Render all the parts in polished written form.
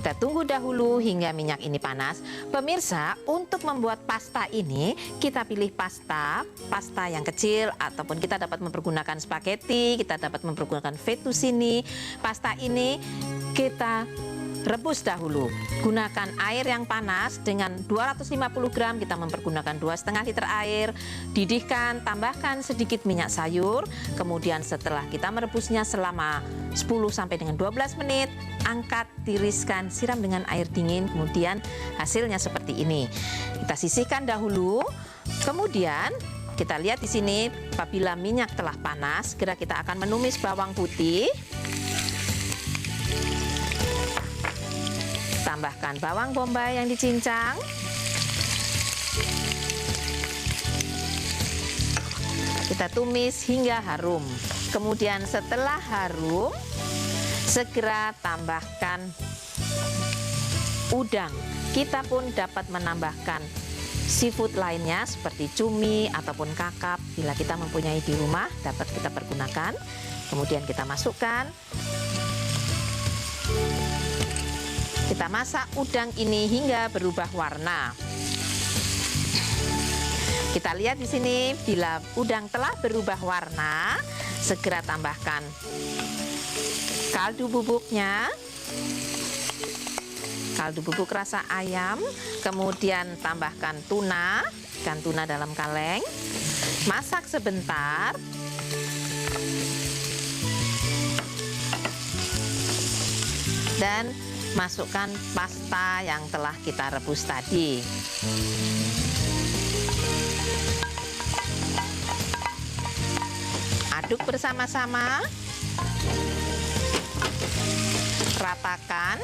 Kita tunggu dahulu hingga minyak ini panas. Pemirsa, untuk membuat pasta ini kita pilih pasta yang kecil ataupun kita dapat mempergunakan spaghetti, kita dapat mempergunakan fettuccine. Pasta ini kita rebus dahulu. Gunakan air yang panas dengan 250 gram, kita mempergunakan 2,5 liter air. Didihkan, tambahkan sedikit minyak sayur. Kemudian setelah kita merebusnya selama 10 sampai dengan 12 menit, angkat, tiriskan, siram dengan air dingin. Kemudian hasilnya seperti ini. Kita sisihkan dahulu. Kemudian kita lihat di sini, apabila minyak telah panas, segera kita akan menumis bawang putih. Tambahkan bawang bombay yang dicincang. Kita tumis hingga harum. Kemudian setelah harum, segera tambahkan udang. Kita pun dapat menambahkan seafood lainnya seperti cumi ataupun kakap. Bila kita mempunyai di rumah, dapat kita pergunakan. Kemudian kita masukkan. Kita masak udang ini hingga berubah warna. Kita lihat di sini, bila udang telah berubah warna, segera tambahkan kaldu bubuknya, kaldu bubuk rasa ayam, kemudian tambahkan tuna, ikan tuna dalam kaleng. Masak sebentar. Dan masukkan pasta yang telah kita rebus tadi. Aduk bersama-sama. Ratakan.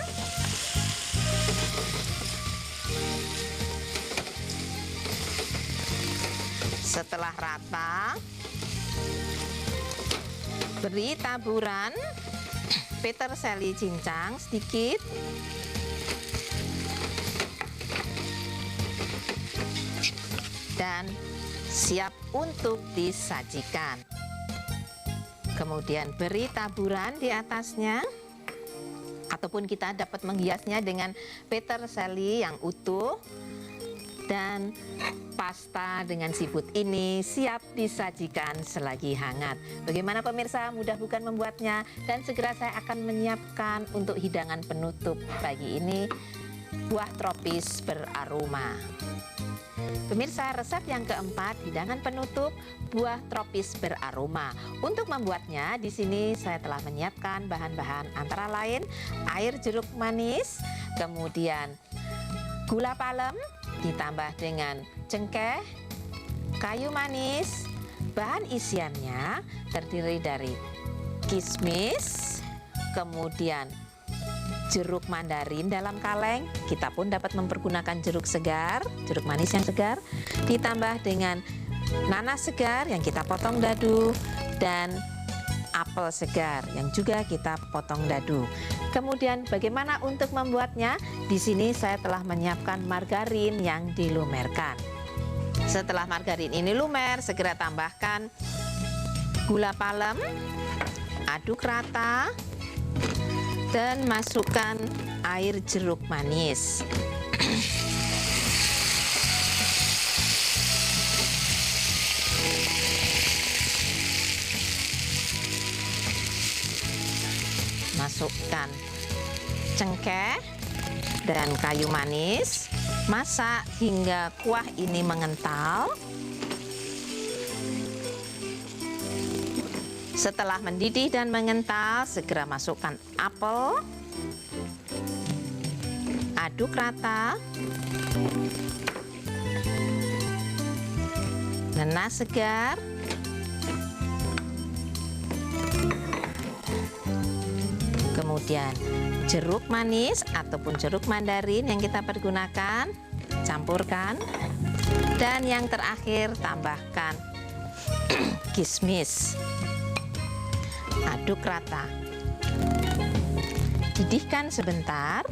Setelah rata, beri taburan peterseli cincang sedikit. Dan siap untuk disajikan. Kemudian beri taburan di atasnya. Ataupun kita dapat menghiasnya dengan peterseli yang utuh. Dan pasta dengan seafood ini siap disajikan selagi hangat. Bagaimana pemirsa, mudah bukan membuatnya? Dan segera saya akan menyiapkan untuk hidangan penutup pagi ini, buah tropis beraroma. Pemirsa, resep yang keempat, hidangan penutup buah tropis beraroma. Untuk membuatnya, di sini saya telah menyiapkan bahan-bahan antara lain air jeruk manis, kemudian gula palem, ditambah dengan cengkeh, kayu manis. Bahan isiannya terdiri dari kismis, kemudian jeruk mandarin dalam kaleng. Kita pun dapat mempergunakan jeruk segar, jeruk manis yang segar, ditambah dengan nanas segar yang kita potong dadu, dan apel segar yang juga kita potong dadu. Kemudian bagaimana untuk membuatnya? Di sini saya telah menyiapkan margarin yang dilumerkan. Setelah margarin ini lumer, segera tambahkan gula palem, aduk rata, dan masukkan air jeruk manis. Masukkan cengkeh dan kayu manis. Masak hingga kuah ini mengental. Setelah mendidih dan mengental, segera masukkan apel. Aduk rata. Nanas segar. Kemudian jeruk manis ataupun jeruk mandarin yang kita pergunakan, campurkan. Dan yang terakhir, tambahkan kismis. Aduk rata. Didihkan sebentar.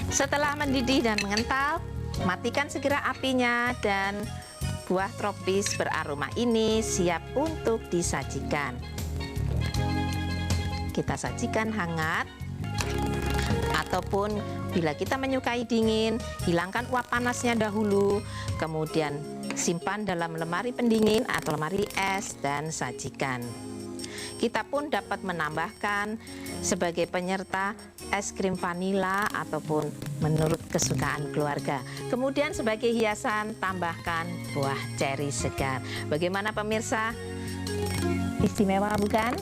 Setelah mendidih dan mengental, matikan segera apinya dan buah tropis beraroma ini siap untuk disajikan. Kita sajikan hangat. Ataupun bila kita menyukai dingin, hilangkan uap panasnya dahulu, kemudian simpan dalam lemari pendingin atau lemari es dan sajikan. Kita pun dapat menambahkan sebagai penyerta es krim vanila ataupun menurut kesukaan keluarga. Kemudian sebagai hiasan tambahkan buah ceri segar. Bagaimana pemirsa? Istimewa bukan?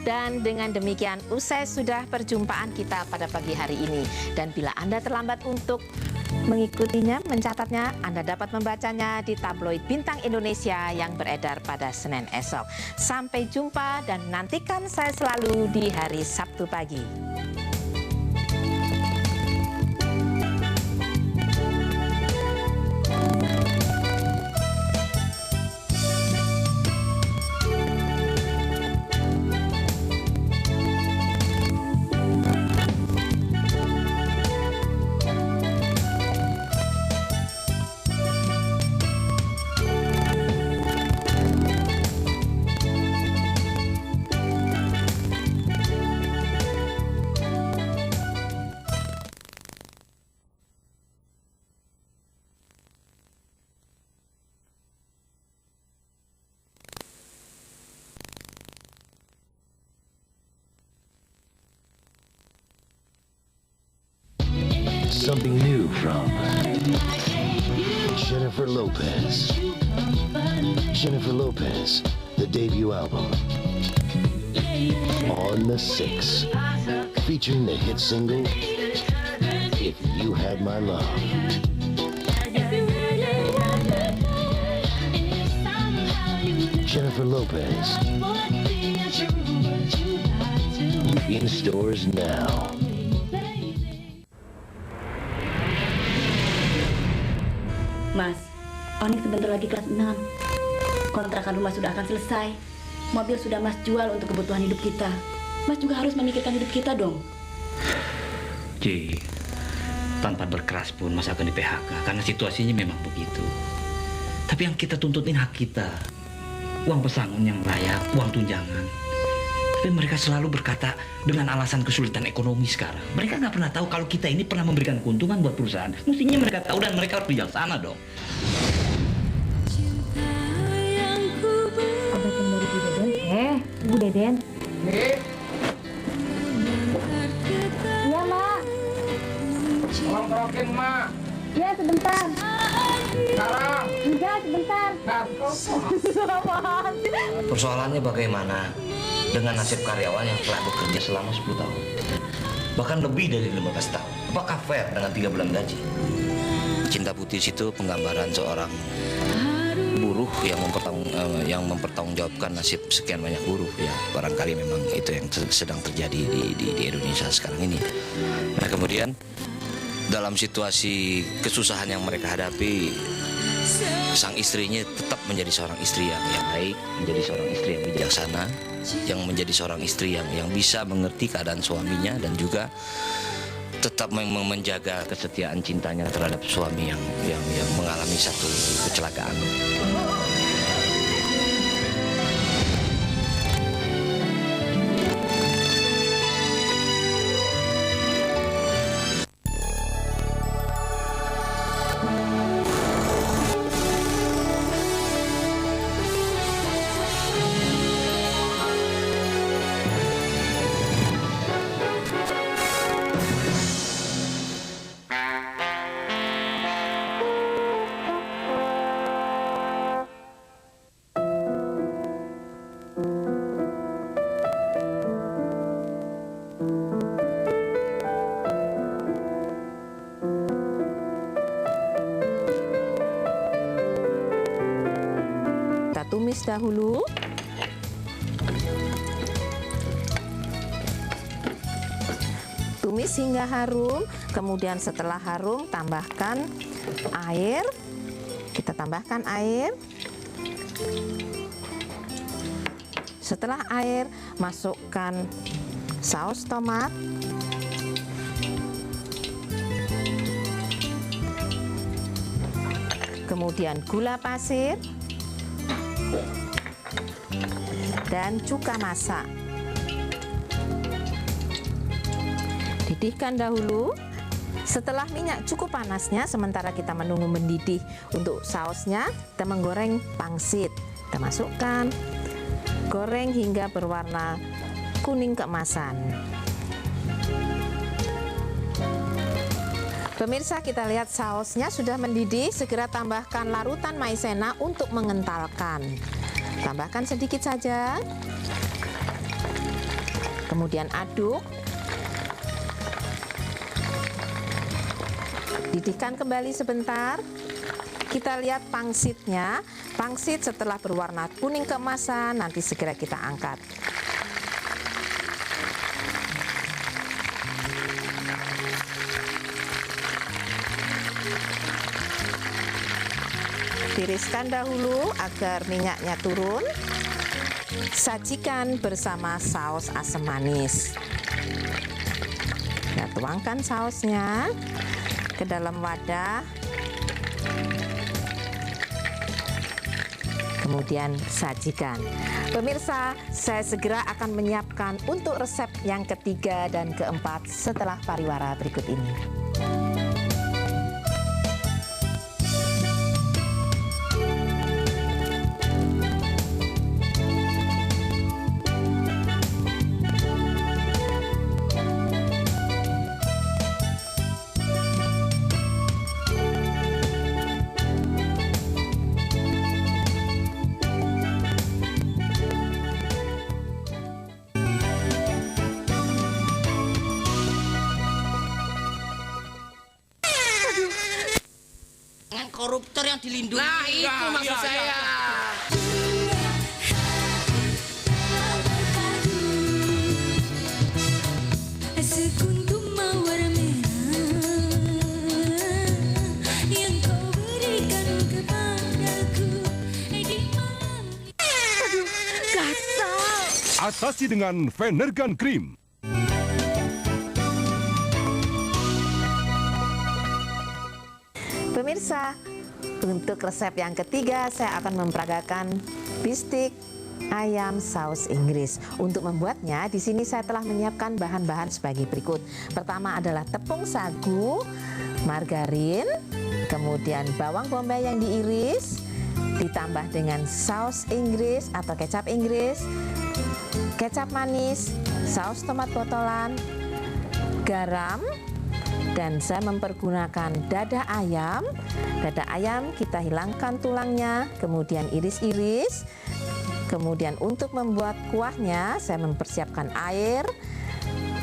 Dan dengan demikian usai sudah perjumpaan kita pada pagi hari ini. Dan bila Anda terlambat untuk mengikutinya, mencatatnya, Anda dapat membacanya di tabloid Bintang Indonesia yang beredar pada Senin esok. Sampai jumpa dan nantikan saya selalu di hari Sabtu pagi. Something new from Jennifer Lopez. Jennifer Lopez, the debut album, On the 6th, featuring the hit single, If You Had My Love. Jennifer Lopez, in stores now. Mas, Oni sebentar lagi kelas 6. Kontrakan rumah sudah akan selesai. Mobil sudah Mas jual untuk kebutuhan hidup kita. Mas juga harus memikirkan hidup kita dong. Ji, tanpa berkeras pun Mas akan di PHK karena situasinya memang begitu. Tapi yang kita tuntutin hak kita. Uang pesangon yang layak, uang tunjangan. Tapi mereka selalu berkata dengan alasan kesulitan ekonomi sekarang. Mereka nggak pernah tahu kalau kita ini pernah memberikan keuntungan buat perusahaan. Mestinya mereka tahu dan mereka harus bijaksana dong. Obat yang dari Bu Deden? Bu Deden? Iya, Mak. Tolong kerokin, Mak. Ya, sebentar. Sekarang. Enggak, sebentar. Persoalannya bagaimana dengan nasib karyawan yang telah bekerja selama 10 tahun? Bahkan lebih dari 15 tahun. Apakah fair dengan 3 bulan gaji? Cinta Putih itu penggambaran seorang buruh yang mempertanggungjawabkan nasib sekian banyak buruh, ya. Barangkali memang itu yang sedang terjadi di Indonesia sekarang ini. Nah, kemudian dalam situasi kesusahan yang mereka hadapi, sang istrinya tetap menjadi seorang istri yang baik, menjadi seorang istri yang bijaksana, yang menjadi seorang istri yang bisa mengerti keadaan suaminya dan juga tetap menjaga kesetiaan cintanya terhadap suami yang mengalami satu kecelakaan. Tumis dahulu. Tumis hingga harum, kemudian setelah harum tambahkan air. Kita tambahkan air. Setelah air, masukkan saus tomat. Kemudian gula pasir dan cuka masak. didihkan dahulu. Setelah minyak cukup panasnya, sementara kita menunggu mendidih untuk sausnya, kita menggoreng pangsit. Kita masukkan, goreng hingga berwarna kuning keemasan. Pemirsa, kita lihat sausnya sudah mendidih. Segera tambahkan larutan maizena untuk mengentalkan. Tambahkan sedikit saja. Kemudian aduk. Didihkan kembali sebentar. Kita lihat pangsitnya. Pangsit setelah berwarna kuning keemasan, nanti segera kita angkat. Tiriskan dahulu agar minyaknya turun. Sajikan bersama saus asam manis. Kita tuangkan sausnya ke dalam wadah. Kemudian sajikan. Pemirsa, saya segera akan menyiapkan untuk resep yang ketiga dan keempat setelah pariwara berikut ini. Koruptor yang dilindungi. Nah, itu maksud saya. Sekuntum mawar merah yang kau berikan kepadaku di malam. Aduh, gatal. Atasi dengan Venergan Cream. Pemirsa, untuk resep yang ketiga saya akan memperagakan bistik ayam saus Inggris. Untuk membuatnya, di sini saya telah menyiapkan bahan-bahan sebagai berikut. Pertama adalah tepung sagu, margarin, kemudian bawang bombay yang diiris, ditambah dengan saus Inggris atau kecap Inggris, kecap manis, saus tomat botolan, garam, dan saya mempergunakan dada ayam. Dada ayam kita hilangkan tulangnya, kemudian iris-iris. Kemudian untuk membuat kuahnya, saya mempersiapkan air,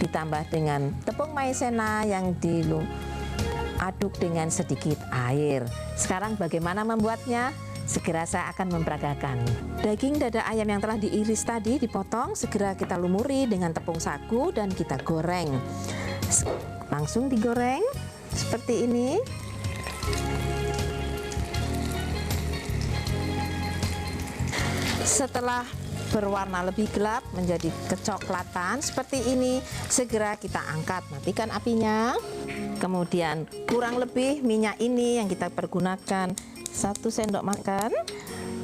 ditambah dengan tepung maizena yang diaduk dengan sedikit air. Sekarang bagaimana membuatnya? Segera saya akan memperagakan. Daging dada ayam yang telah diiris tadi dipotong, segera kita lumuri dengan tepung sagu dan kita goreng. Langsung digoreng seperti ini. Setelah berwarna lebih gelap menjadi kecoklatan seperti ini, segera kita angkat. Matikan apinya. Kemudian kurang lebih minyak ini yang kita pergunakan 1 sendok makan.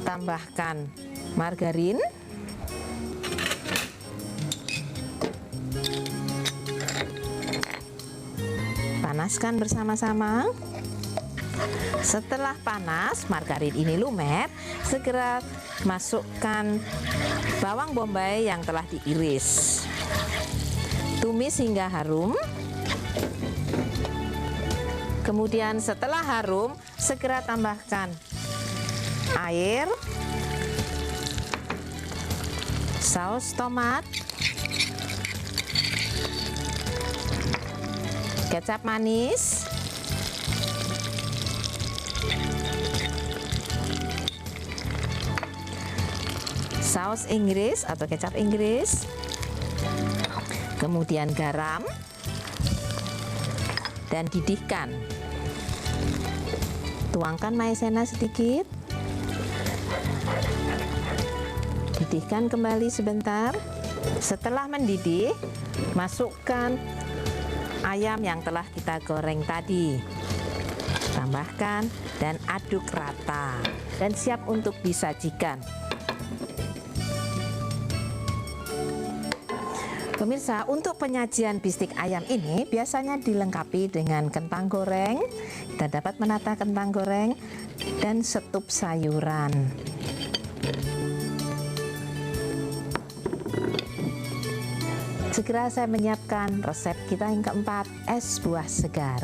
Tambahkan margarin. Panaskan bersama-sama. Setelah panas, margarin ini lumer, segera masukkan bawang bombay yang telah diiris. Tumis hingga harum. Kemudian setelah harum, segera tambahkan air, saus tomat, kecap manis, saus Inggris atau kecap Inggris, kemudian garam, dan didihkan. Tuangkan maizena sedikit, didihkan kembali sebentar. Setelah mendidih, masukkan ayam yang telah kita goreng tadi. Tambahkan dan aduk rata dan siap untuk disajikan. Pemirsa, untuk penyajian bistik ayam ini biasanya dilengkapi dengan kentang goreng. Kita dapat menata kentang goreng dan setup sayuran. Segera saya menyiapkan resep kita yang keempat, es buah segar.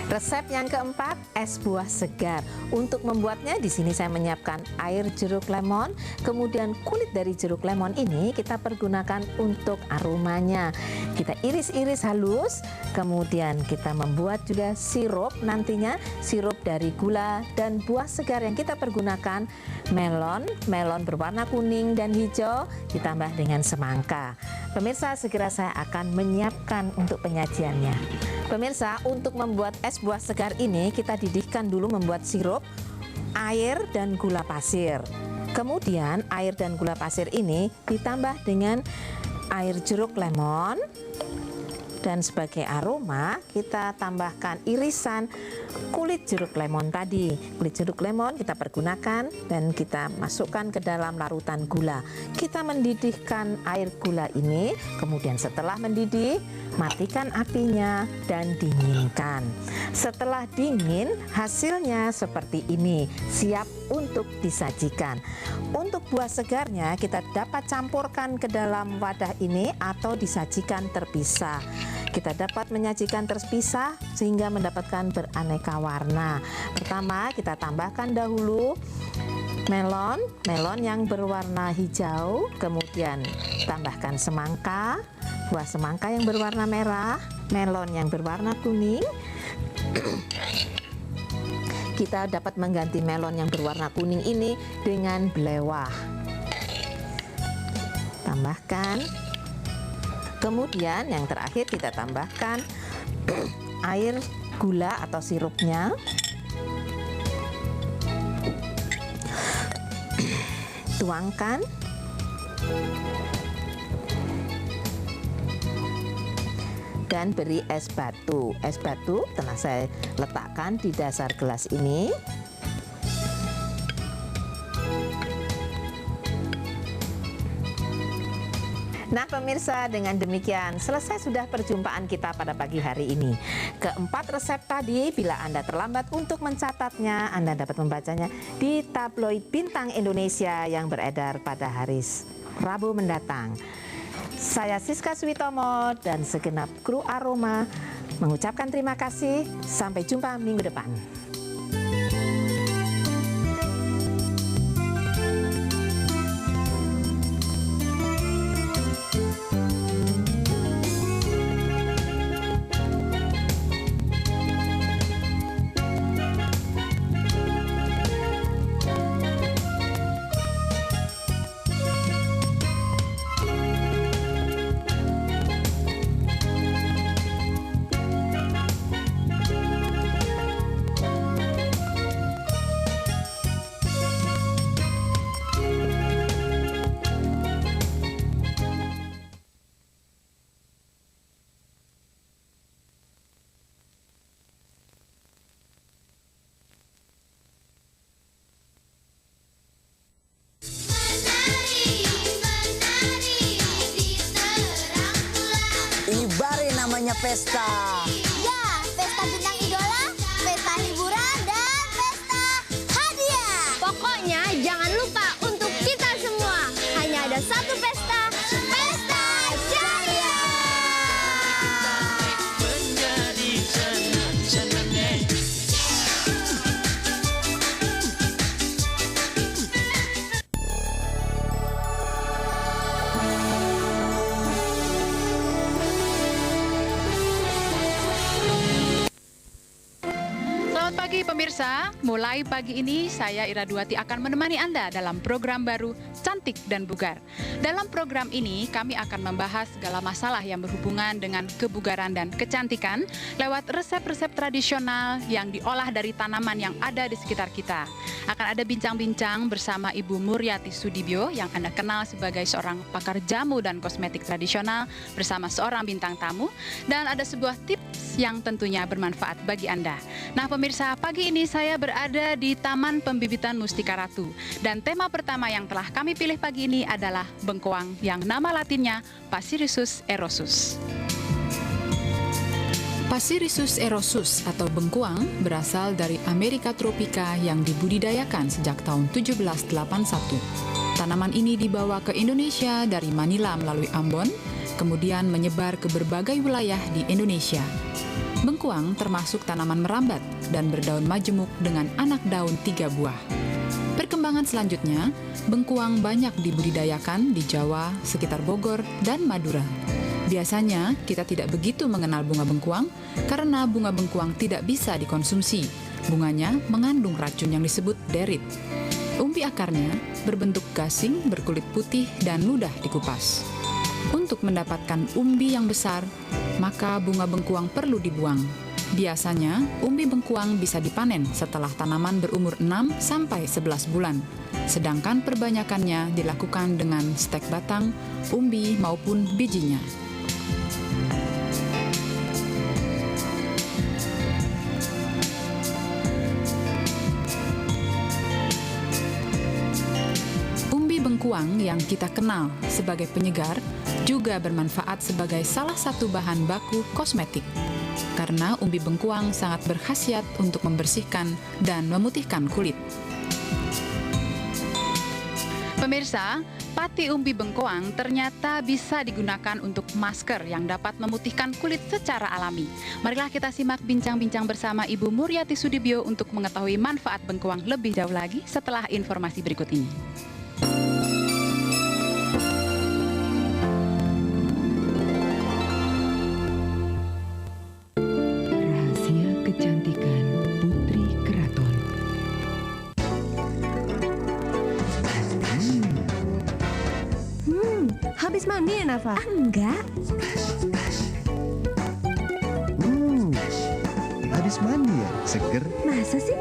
Resep yang keempat, es buah segar. Untuk membuatnya di sini saya menyiapkan air jeruk lemon, kemudian kulit dari jeruk lemon ini kita pergunakan untuk aromanya. Kita iris-iris halus, kemudian kita membuat juga sirup, nantinya sirup dari gula dan buah segar yang kita pergunakan melon berwarna kuning dan hijau ditambah dengan semangka. Pemirsa, segera saya akan menyiapkan untuk penyajiannya. Pemirsa, untuk membuat es buah segar ini kita didihkan dulu membuat sirup, air dan gula pasir. Kemudian air dan gula pasir ini ditambah dengan air jeruk lemon. Dan sebagai aroma kita tambahkan irisan kulit jeruk lemon tadi. Kulit jeruk lemon kita pergunakan dan kita masukkan ke dalam larutan gula. Kita mendidihkan air gula ini, kemudian setelah mendidih matikan apinya dan dinginkan. Setelah dingin hasilnya seperti ini, siap untuk disajikan. Untuk buah segarnya kita dapat campurkan ke dalam wadah ini atau disajikan terpisah. Kita dapat menyajikan terpisah sehingga mendapatkan beraneka warna. Pertama, kita tambahkan dahulu melon yang berwarna hijau, kemudian tambahkan semangka, buah semangka yang berwarna merah, melon yang berwarna kuning. Kita dapat mengganti melon yang berwarna kuning ini dengan belewah. Tambahkan. Kemudian yang terakhir kita tambahkan air gula atau sirupnya. Tuangkan. Dan beri es batu. Es batu telah saya letakkan di dasar gelas ini. Nah pemirsa, dengan demikian selesai sudah perjumpaan kita pada pagi hari ini. Keempat resep tadi, bila Anda terlambat untuk mencatatnya, Anda dapat membacanya di tabloid Bintang Indonesia yang beredar pada hari Rabu mendatang. Saya Siska Switomo dan segenap kru Aroma mengucapkan terima kasih. Sampai jumpa minggu depan. Pesta. Ya, pesta bintang idola, pesta hiburan, dan pesta hadiah. Pokoknya jangan lupa untuk kita semua. Hanya ada satu pesta, pesta ceria. Menjadi senang-senangnya. Pagi pemirsa, mulai pagi ini saya Ira Duati akan menemani Anda dalam program baru Cantik dan Bugar. Dalam program ini kami akan membahas segala masalah yang berhubungan dengan kebugaran dan kecantikan lewat resep-resep tradisional yang diolah dari tanaman yang ada di sekitar kita. Akan ada bincang-bincang bersama Ibu Muryati Sudibyo yang Anda kenal sebagai seorang pakar jamu dan kosmetik tradisional bersama seorang bintang tamu, dan ada sebuah tips yang tentunya bermanfaat bagi Anda. Nah pemirsa, pemirsa, pagi ini saya berada di Taman Pembibitan Mustika Ratu. Dan tema pertama yang telah kami pilih pagi ini adalah bengkoang yang nama latinnya Passerisus erosus. Passerisus erosus atau bengkuang berasal dari Amerika tropika yang dibudidayakan sejak tahun 1781. Tanaman ini dibawa ke Indonesia dari Manila melalui Ambon, kemudian menyebar ke berbagai wilayah di Indonesia. Bengkuang termasuk tanaman merambat dan berdaun majemuk dengan anak daun 3 buah. Perkembangan selanjutnya, bengkuang banyak dibudidayakan di Jawa, sekitar Bogor, dan Madura. Biasanya, kita tidak begitu mengenal bunga bengkuang karena bunga bengkuang tidak bisa dikonsumsi. Bunganya mengandung racun yang disebut derit. Umbi akarnya berbentuk gasing, berkulit putih, dan mudah dikupas. Untuk mendapatkan umbi yang besar, maka bunga bengkuang perlu dibuang. Biasanya, umbi bengkuang bisa dipanen setelah tanaman berumur 6 sampai 11 bulan. Sedangkan perbanyakannya dilakukan dengan stek batang, umbi maupun bijinya. Umbi bengkuang yang kita kenal sebagai penyegar juga bermanfaat sebagai salah satu bahan baku kosmetik. Karena umbi bengkuang sangat berkhasiat untuk membersihkan dan memutihkan kulit. Pemirsa, pati umbi bengkoang ternyata bisa digunakan untuk masker yang dapat memutihkan kulit secara alami. Marilah kita simak bincang-bincang bersama Ibu Muryati Sudibyo untuk mengetahui manfaat bengkoang lebih jauh lagi setelah informasi berikut ini. Habis mandi ya, Nafa? Enggak. Habis mandi ya? Seger? Masa sih?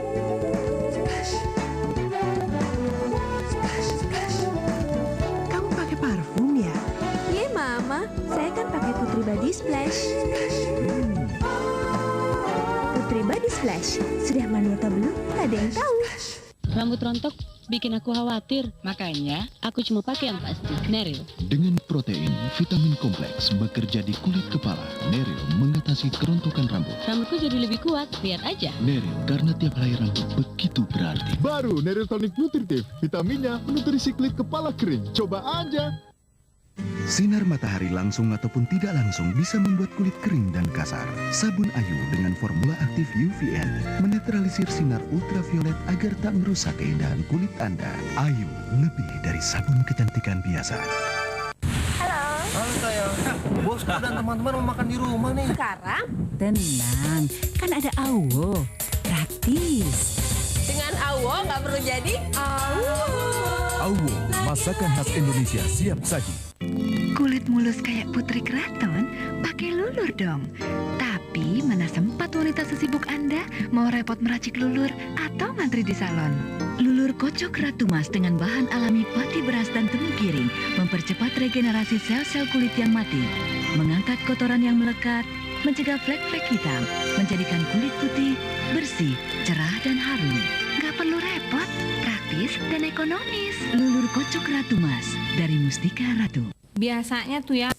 Kamu pakai parfum ya? Iya, Mama. Saya kan pakai Putri Body Splash. Putri Body Splash. Sudah mandi atau belum? Tak ada yang tahu. Rambut rontok bikin aku khawatir. Makanya aku cuma pakai yang pasti, Neril. Dengan protein, vitamin kompleks bekerja di kulit kepala, Neril mengatasi kerontokan rambut. Rambutku jadi lebih kuat, lihat aja. Neril, karena tiap helai rambut begitu berarti. Baru Neril Tonic Nutritif. Vitaminnya menutrisi kulit kepala kering. Coba aja. Sinar matahari langsung ataupun tidak langsung bisa membuat kulit kering dan kasar. Sabun Ayu dengan formula aktif UVN menetralisir sinar ultraviolet agar tak merusak keindahan kulit Anda. Ayu, lebih dari sabun kecantikan biasa. Halo sayang, bosku dan teman-teman mau makan di rumah nih. Sekarang? Tenang, kan ada Awo. Praktis. Dengan Awo nggak perlu jadi Awo. Awo, masakan khas Indonesia siap saji. Kulit mulus kayak Putri Keraton, pakai lulur dong. Tapi mana sempat wanita sesibuk Anda mau repot meracik lulur atau ngantri di salon. Lulur Kocok Ratu Mas dengan bahan alami pati beras dan temu giring mempercepat regenerasi sel-sel kulit yang mati, mengangkat kotoran yang melekat, mencegah flek-flek hitam, menjadikan kulit putih, bersih, cerah dan harum. Nggak perlu repot, praktis dan ekonomis. Lulur Kocok Ratu Mas dari Mustika Ratu. Biasanya tuh ya